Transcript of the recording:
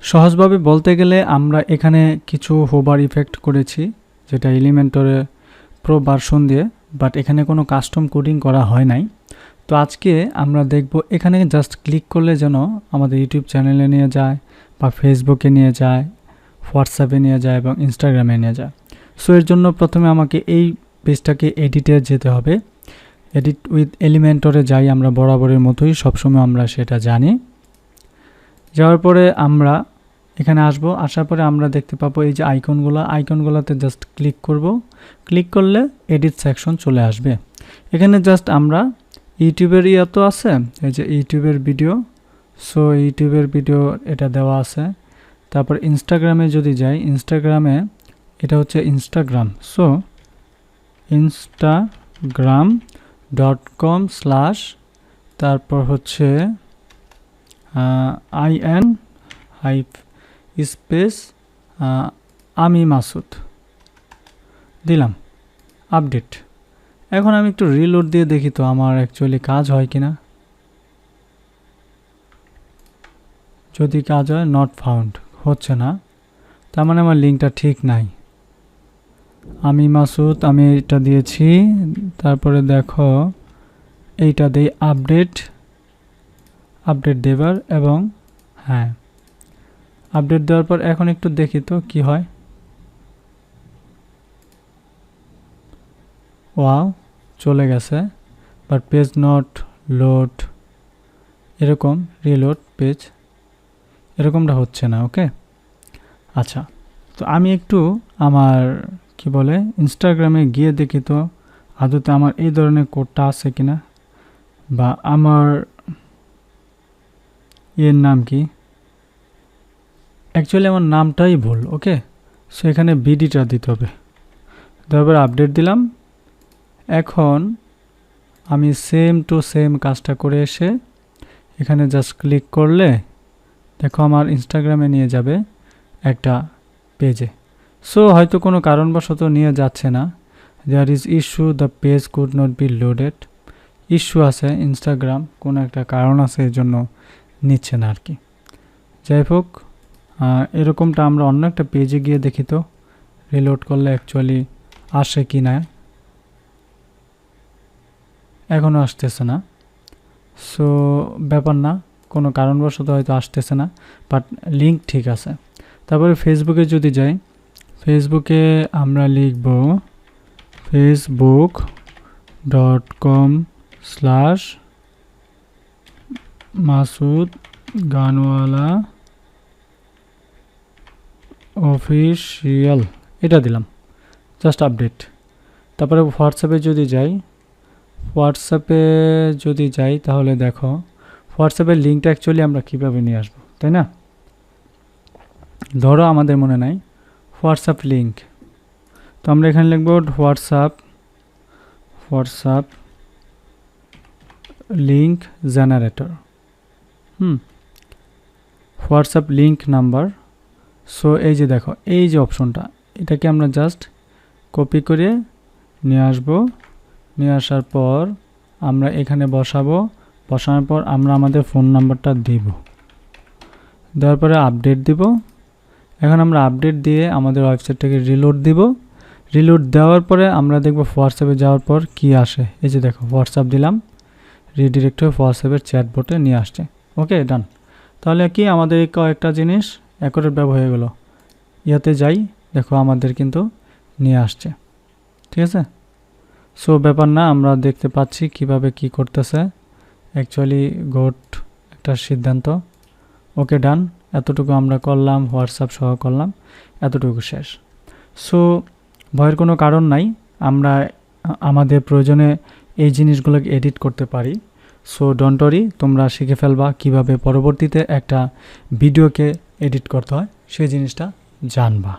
সহজভাবে বলতে গেলে আমরা এখানে কিছু হোভার ইফেক্ট করেছি, যেটা এলিমেন্টরে প্রো ভার্সন দিয়ে, বাট এখানে কোনো কাস্টম কোডিং করা হয় নাই। তো আজকে আমরা দেখব এখানে জাস্ট ক্লিক করলে যেন আমাদের ইউটিউব চ্যানেলে নিয়ে যায় বা ফেসবুকে নিয়ে যায়, হোয়াটসঅ্যাপে নিয়ে যায় এবং ইনস্টাগ্রামে নিয়ে যায়। সো এর জন্য প্রথমে আমাকে এই পেজটাকে এডিটে যেতে হবে। এডিট উইথ এলিমেন্টরে যাই আমরা বরাবরের মতোই, সবসময় আমরা সেটা জানি। যাওয়ার পরে আমরা এখানে আসব, আসার পরে আমরা দেখতে পাবো এই যে আইকনগুলোতে জাস্ট ক্লিক করব। ক্লিক করলে এডিট সেকশন চলে আসবে। এখানে জাস্ট আমরা ইউটিউবের তো আছে, এই যে ইউটিউবের ভিডিও। সো ইউটিউবের ভিডিও এটা দেওয়া আছে। তারপর ইনস্টাগ্রামে যদি যাই, ইনস্টাগ্রামে এটা হচ্ছে ইনস্টাগ্রাম। সো instagram.com/ তারপর হচ্ছে IN AmiMasud দিলাম, আপডেট। এখন আমি একটু রিলোড দিয়ে দেখি তো আমার অ্যাকচুয়ালি কাজ হয় কিনা। যদি কাজ হয়, নট ফাউন্ড হচ্ছে না, তার মানে আমার লিঙ্কটা ঠিক নাই। AmiMasud আমি এটা দিয়েছি, তারপরে দেখো এইটা দেই আপডেট দেবার, এবং হ্যাঁ আপডেট দেওয়ার পর এখন একটু দেখি তো কি হয়। ওয়াও, চলে গেছে, বাট পেজ নট লোড, এরকম রিলোড পেজ এরকমটা হচ্ছে না। ওকে, আচ্ছা, তো আমি একটু আমার কি বলে ইনস্টাগ্রামে গিয়ে দেখি তো আদতে আমার এই ধরনের কোডটা আছে কিনা, বা আমার এর নাম কি। অ্যাকচুয়ালি আমার নামটাই ভুল। ওকে, সো এখানে বিডিটা দিতে হবে। তারপর আপডেট দিলাম। এখন আমি সেম টু সেম কাজটা করে এসে এখানে জাস্ট ক্লিক করলে দেখো আমার ইনস্টাগ্রামে নিয়ে যাবে একটা পেজে। সো হয়তো কোনো কারণবশত নিয়ে যাচ্ছে না। There is issue, the page could not be loaded. Issue আছে, ইনস্টাগ্রাম কোনো একটা কারণ আছে, এর জন্য নিচ্ছে না আর কি। যাই হোক, এরকমটা আমরা অন্য একটা পেজে গিয়ে দেখি তো রিলোড করলে অ্যাকচুয়ালি আসে কি না। এখনও আসতেছে না। সো ব্যাপার না, কোনো কারণবশত হয়তো আসতেছে না, বাট লিঙ্ক ঠিক আছে। তারপরে ফেসবুকে যদি যাই, ফেসবুকে আমরা লিখব facebook.com/masud গানওয়ালা অফিসিয়াল, এটা দিলাম, জাস্ট আপডেট। তারপরে হোয়াটসঅ্যাপে যদি যাই তাহলে দেখো হোয়াটসঅ্যাপের লিঙ্কটা অ্যাকচুয়ালি আমরা কীভাবে নিয়ে আসবো, তাই না? ধরো আমাদের মনে নাই হোয়াটসঅ্যাপ লিঙ্ক, তো আমরা এখানে লিখব WhatsApp link generator, WhatsApp link number. So এই যে দেখো এই যে অপশনটা, এটাকে আমরা জাস্ট কপি করে নিয়ে আসবো। নিয়ে আসার পর আমরা এখানে বসানোর পর আমরা আমাদের ফোন নাম্বারটা দিব, দেওয়ার পরে আপডেট দিব। এখন আমরা আপডেট দিয়ে আমাদের ওয়েবসাইটটাকে রিলোড দিব। রিলোড দেওয়ার পরে আমরা দেখব হোয়াটসঅ্যাপে যাওয়ার পর কি আসে। এই যে দেখো হোয়াটসঅ্যাপ দিলাম, রিডিরেক্ট হয়ে হোয়াটসঅ্যাপের চ্যাটবোটে নিয়ে আসছে। ওকে, ডান। তাহলে কি আমাদের এই কয়েকটা জিনিস অ্যাকুরেট ব্যবহার হয়ে গেল। ইয়াতে যাই, দেখো আমাদের কিন্তু নিয়ে আসছে, ঠিক আছে। সো ব্যাপার না, আমরা দেখতে পাচ্ছি কিভাবে কি করতেছে। অ্যাকচুয়ালি গুড একটা সিদ্ধান্ত। ওকে, ডান। এতটুকু আমরা করলাম, হোয়াটসঅ্যাপ সহ করলাম, এতটুকু শেষ। সো ভয়ের কোনো কারণ নাই, আমরা আমাদের প্রয়োজনে এই জিনিসগুলোকে এডিট করতে পারি। সো ডোন্ট ওয়ারি, তোমরা শিখে ফেলবা কিভাবে পরবর্তীতে একটা ভিডিওকে এডিট করতে হয়, সেই জিনিসটা জানবা।